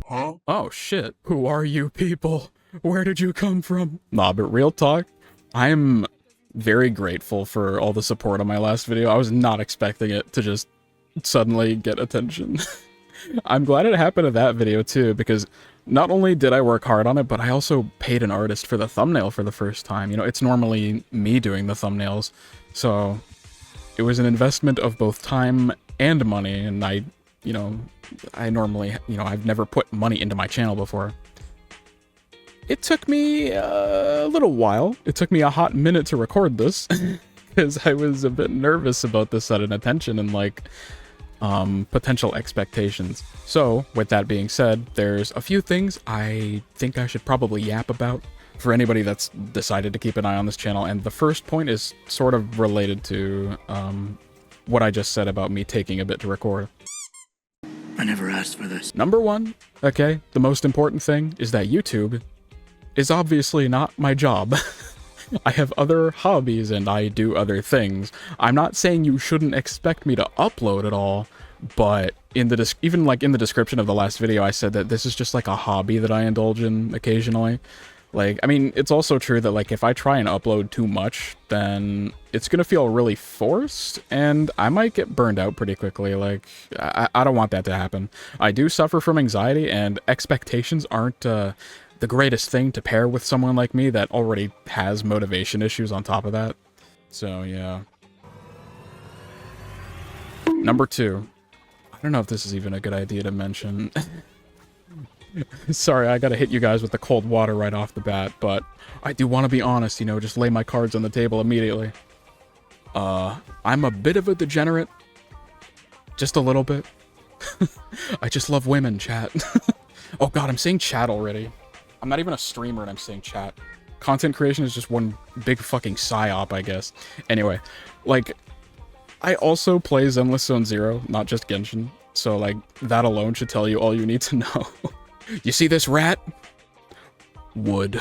Huh? Oh shit. Who are you people? Where did you come from? Nah, but real talk, I'm very grateful for all the support on my last video. I was not expecting it to just suddenly get attention. I'm glad it happened to that video too, because not only did I work hard on it, but I also paid an artist for the thumbnail for the first time. You know, it's normally me doing the thumbnails, so it was an investment of both time and money, and I normally, I've never put money into my channel before. It took me a little while. It took me a hot minute to record this, because I was a bit nervous about the sudden attention and, like, potential expectations. So, with that being said, there's a few things I think I should probably yap about for anybody that's decided to keep an eye on this channel, and the first point is sort of related to, what I just said about me taking a bit to record. I never asked for this. Number one, okay, the most important thing is that YouTube is obviously not my job. I have other hobbies and I do other things. I'm not saying you shouldn't expect me to upload at all, but in the even like in the description of the last video, I said that this is just like a hobby that I indulge in occasionally. Like, I mean, it's also true that, like, if I try and upload too much, then it's gonna feel really forced, and I might get burned out pretty quickly. Like, I don't want that to happen. I do suffer from anxiety, and expectations aren't, the greatest thing to pair with someone like me that already has motivation issues on top of that. So, yeah. Number two. I don't know if this is even a good idea to mention. Sorry, I gotta hit you guys with the cold water right off the bat, but I do want to be honest, you know, just lay my cards on the table immediately. I'm a bit of a degenerate. Just a little bit. I just love women, chat. Oh god, I'm saying chat already. I'm not even a streamer and I'm saying chat. Content creation is just one big fucking psyop, I guess. Anyway, like, I also play Zenless Zone Zero, not just Genshin, so, like, that alone should tell you all you need to know. You see this rat? Wood.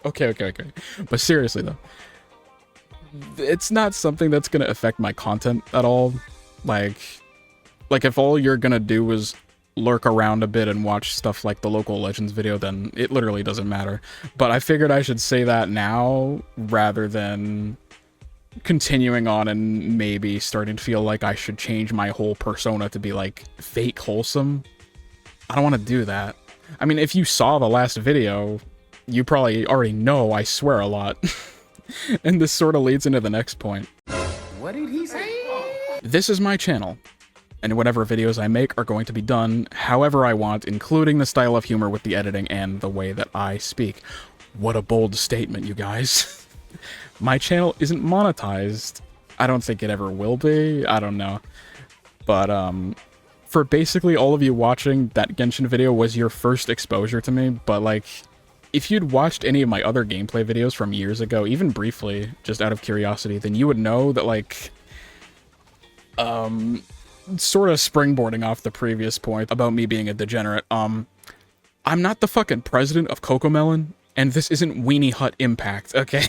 Okay. But seriously, though, it's not something that's gonna affect my content at all. Like if all you're gonna do is lurk around a bit and watch stuff like the local Legends video, then it literally doesn't matter. But I figured I should say that now, rather than continuing on and maybe starting to feel like I should change my whole persona to be, like, fake wholesome. I don't want to do that. I mean, if you saw the last video, you probably already know I swear a lot. And this sort of leads into the next point. What did he say? This is my channel, and whatever videos I make are going to be done however I want, including the style of humor with the editing and the way that I speak. What a bold statement, you guys. My channel isn't monetized. I don't think it ever will be. I don't know. But, for basically all of you watching, that Genshin video was your first exposure to me, but, like, if you'd watched any of my other gameplay videos from years ago, even briefly, just out of curiosity, then you would know that, like, sort of springboarding off the previous point about me being a degenerate, I'm not the fucking president of Cocomelon, and this isn't Weenie Hut Impact, okay?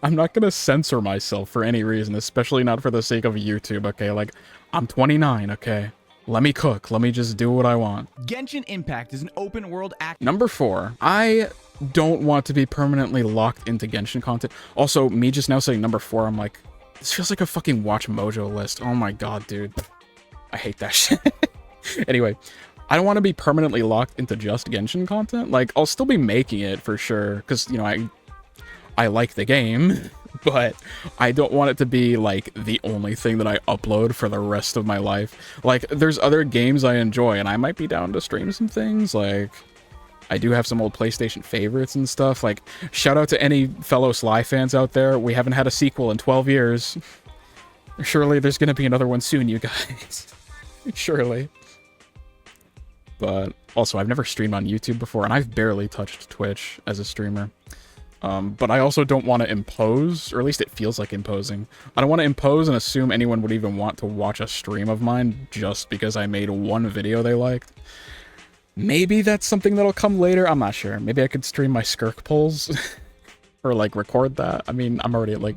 I'm not gonna censor myself for any reason, especially not for the sake of YouTube, okay? Like, I'm 29, okay? Let me cook. Let me just do what I want. Genshin Impact is an open world act. Number 4. I don't want to be permanently locked into Genshin content. Also, me just now saying number 4, I'm like, this feels like a fucking Watch Mojo list. Oh my god, dude. I hate that shit. Anyway, I don't want to be permanently locked into just Genshin content. Like, I'll still be making it for sure, because, you know, I like the game. But I don't want it to be, like, the only thing that I upload for the rest of my life. Like, there's other games I enjoy, and I might be down to stream some things. Like, I do have some old PlayStation favorites and stuff. Like, shout out to any fellow Sly fans out there. We haven't had a sequel in 12 years. Surely there's gonna be another one soon, you guys. Surely. But also, I've never streamed on YouTube before, and I've barely touched Twitch as a streamer. But I also don't want to impose, or at least it feels like imposing. I don't want to impose and assume anyone would even want to watch a stream of mine just because I made one video they liked. Maybe that's something that'll come later, I'm not sure. Maybe I could stream my Skirk polls, or, like, record that. I mean, I'm already at, like,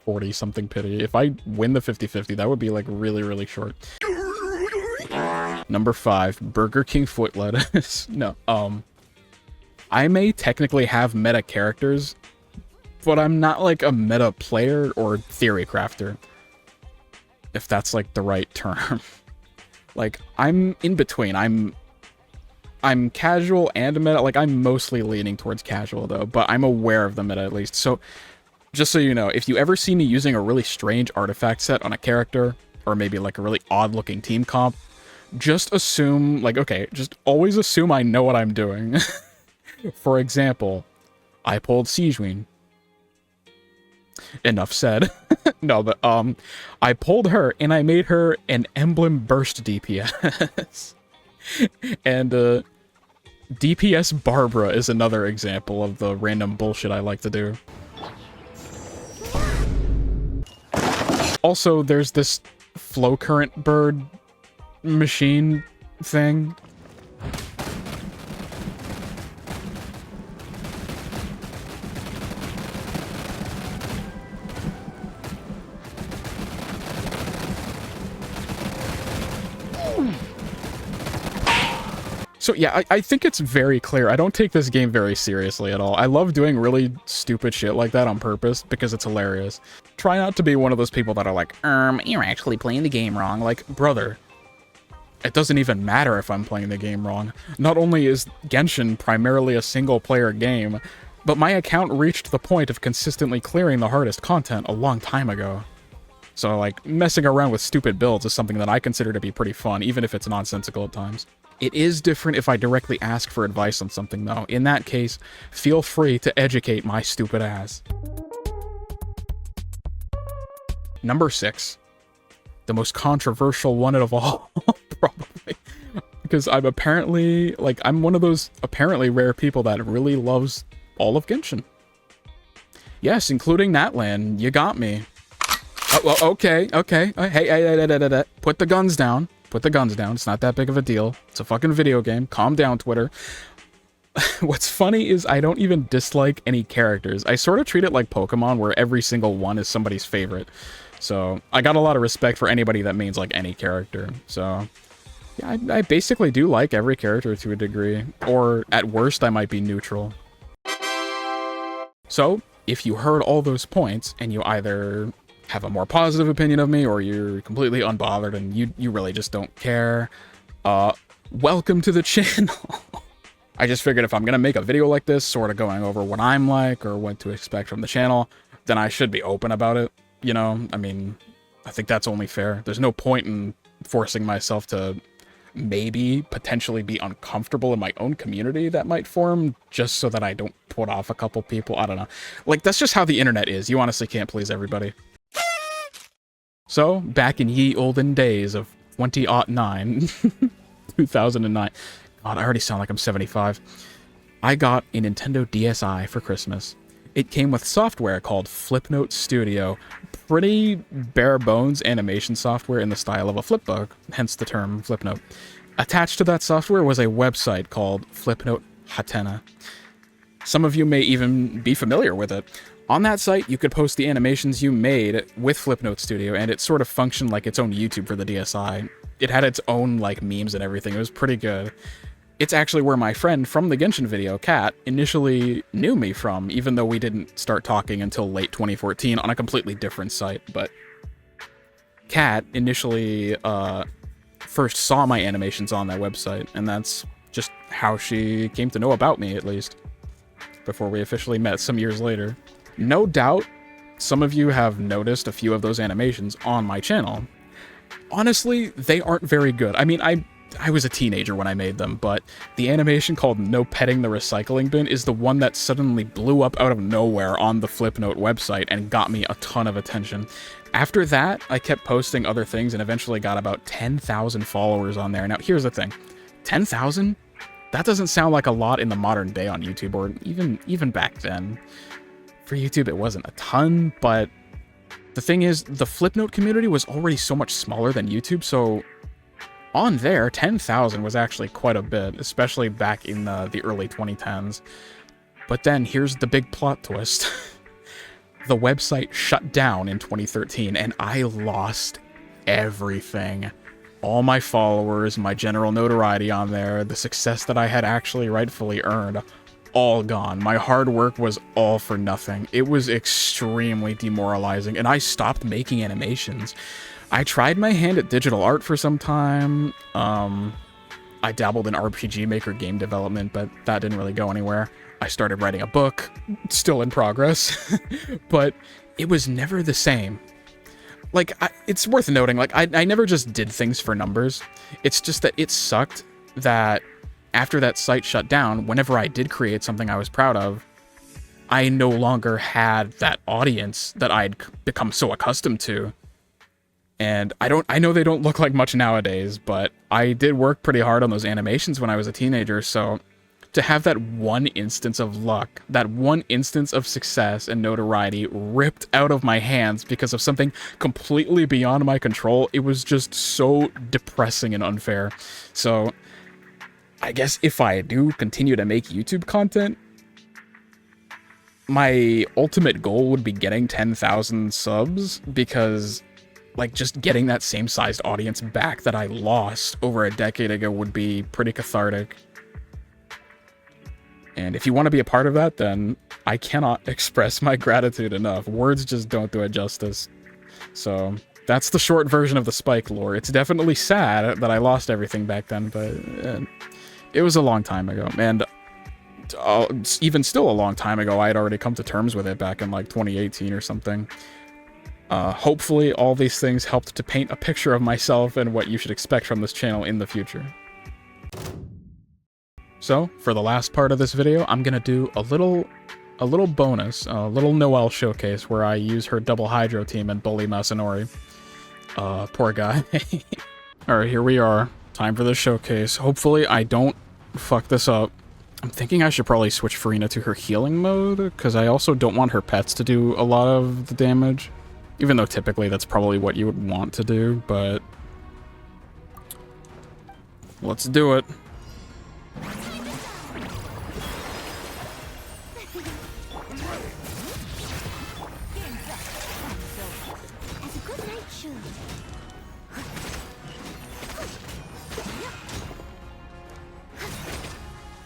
40-something pity. If I win the 50-50, that would be, like, really, really short. Number 5, Burger King foot lettuce. No, I may technically have meta characters, but I'm not like a meta player or theory crafter, if that's like the right term. Like, I'm in between. I'm casual and meta. Like, I'm mostly leaning towards casual though, but I'm aware of the meta at least. So just so you know, if you ever see me using a really strange artifact set on a character, or maybe like a really odd looking team comp, just assume, like, okay, just always assume I know what I'm doing. For example, I pulled Siegeween. Enough said. No, but I pulled her and I made her an emblem burst DPS. And DPS Barbara is another example of the random bullshit I like to do. Also, there's this flow current bird machine thing. So yeah, I think it's very clear. I don't take this game very seriously at all. I love doing really stupid shit like that on purpose because it's hilarious. Try not to be one of those people that are like, you're actually playing the game wrong. Like, brother, it doesn't even matter if I'm playing the game wrong. Not only is Genshin primarily a single-player game, but my account reached the point of consistently clearing the hardest content a long time ago. So, like, messing around with stupid builds is something that I consider to be pretty fun, even if it's nonsensical at times. It is different if I directly ask for advice on something, though. In that case, feel free to educate my stupid ass. Number 6. The most controversial one of all, probably. Because I'm apparently, like, I'm one of those apparently rare people that really loves all of Genshin. Yes, including Natlan. You got me. Oh, well, okay. Hey, put the guns down. Put the guns down. It's not that big of a deal. It's a fucking video game. Calm down, Twitter. What's funny is I don't even dislike any characters. I sort of treat it like Pokemon, where every single one is somebody's favorite. So I got a lot of respect for anybody that means like any character. So yeah, I basically do like every character to a degree. Or at worst, I might be neutral. So if you heard all those points and you either have a more positive opinion of me, or you're completely unbothered and you really just don't care, welcome to the channel. I just figured if I'm gonna make a video like this, sort of going over what I'm like or what to expect from the channel, then I should be open about it, you know? I mean, I think that's only fair. There's no point in forcing myself to maybe potentially be uncomfortable in my own community that might form just so that I don't put off a couple people. I don't know. Like, that's just how the internet is. You honestly can't please everybody. So, back in ye olden days of 2009, 2009, God, I already sound like I'm 75, I got a Nintendo DSi for Christmas. It came with software called Flipnote Studio, pretty bare bones animation software in the style of a flipbook, hence the term Flipnote. Attached to that software was a website called Flipnote Hatena. Some of you may even be familiar with it. On that site, you could post the animations you made with Flipnote Studio, and it sort of functioned like its own YouTube for the DSi. It had its own, like, memes and everything. It was pretty good. It's actually where my friend from the Genshin video, Kat, initially knew me from, even though we didn't start talking until late 2014 on a completely different site. But Kat initially first saw my animations on that website, and that's just how she came to know about me, at least, before we officially met some years later. No doubt, some of you have noticed a few of those animations on my channel. Honestly, they aren't very good. I mean, I was a teenager when I made them, but the animation called No Petting the Recycling Bin is the one that suddenly blew up out of nowhere on the Flipnote website and got me a ton of attention. After that, I kept posting other things and eventually got about 10,000 followers on there. Now, here's the thing. 10,000? That doesn't sound like a lot in the modern day on YouTube, or even back then. For YouTube, it wasn't a ton, but the thing is, the Flipnote community was already so much smaller than YouTube, so on there, 10,000 was actually quite a bit, especially back in the early 2010s. But then, here's the big plot twist. The website shut down in 2013, and I lost everything. all my followers, my general notoriety on there, the success that I had actually rightfully earned, all gone. My hard work was all for nothing. It was extremely demoralizing, and I stopped making animations. I tried my hand at digital art for some time. I dabbled in RPG Maker game development, but that didn't really go anywhere. I started writing a book, still in progress, but it was never the same. Like, it's worth noting, like, I never just did things for numbers. It's just that it sucked that after that site shut down, whenever I did create something I was proud of, I no longer had that audience that I'd become so accustomed to. And I know they don't look like much nowadays, but I did work pretty hard on those animations when I was a teenager, so to have that one instance of luck, that one instance of success and notoriety ripped out of my hands because of something completely beyond my control, it was just so depressing and unfair. So I guess if I do continue to make YouTube content, my ultimate goal would be getting 10,000 subs, because like just getting that same sized audience back that I lost over a decade ago would be pretty cathartic. And if you want to be a part of that, then I cannot express my gratitude enough. Words just don't do it justice. So that's the short version of the Spyke lore. It's definitely sad that I lost everything back then, but it was a long time ago. And even still a long time ago, I had already come to terms with it back in like 2018 or something. Hopefully all these things helped to paint a picture of myself and what you should expect from this channel in the future. So, for the last part of this video, I'm gonna do a little bonus, a little Noelle showcase where I use her double hydro team and bully Masanori. Poor guy. Alright, here we are. Time for the showcase. Hopefully I don't fuck this up. I'm thinking I should probably switch Farina to her healing mode, because I also don't want her pets to do a lot of the damage. Even though typically that's probably what you would want to do, but let's do it.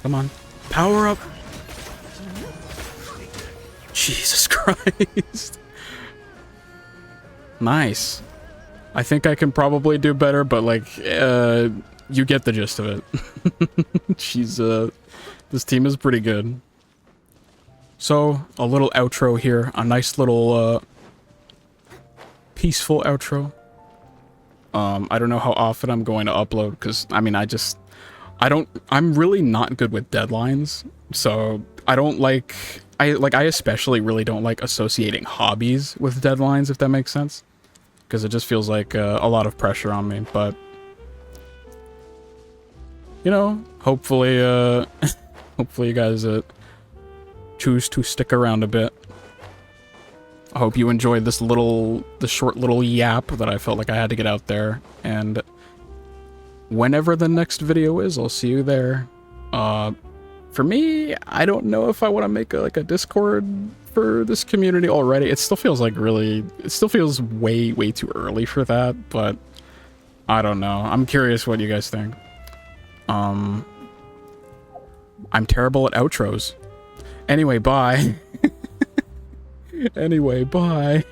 Come on, power up. Jesus Christ. Nice. I think I can probably do better, but like, you get the gist of it. This team is pretty good. So, a little outro here, a nice little, peaceful outro. I don't know how often I'm going to upload, because, I mean, I'm really not good with deadlines, so I especially really don't like associating hobbies with deadlines, if that makes sense. Because it just feels like a lot of pressure on me, but you know, hopefully hopefully you guys choose to stick around a bit. I hope you enjoyed this short little yap that I felt like I had to get out there, and whenever the next video is, I'll see you there. For me, I don't know if I want to make a Discord for this community already. It still feels like it still feels way too early for that, but I don't know. I'm curious what you guys think. I'm terrible at outros. Anyway, bye. Anyway, bye.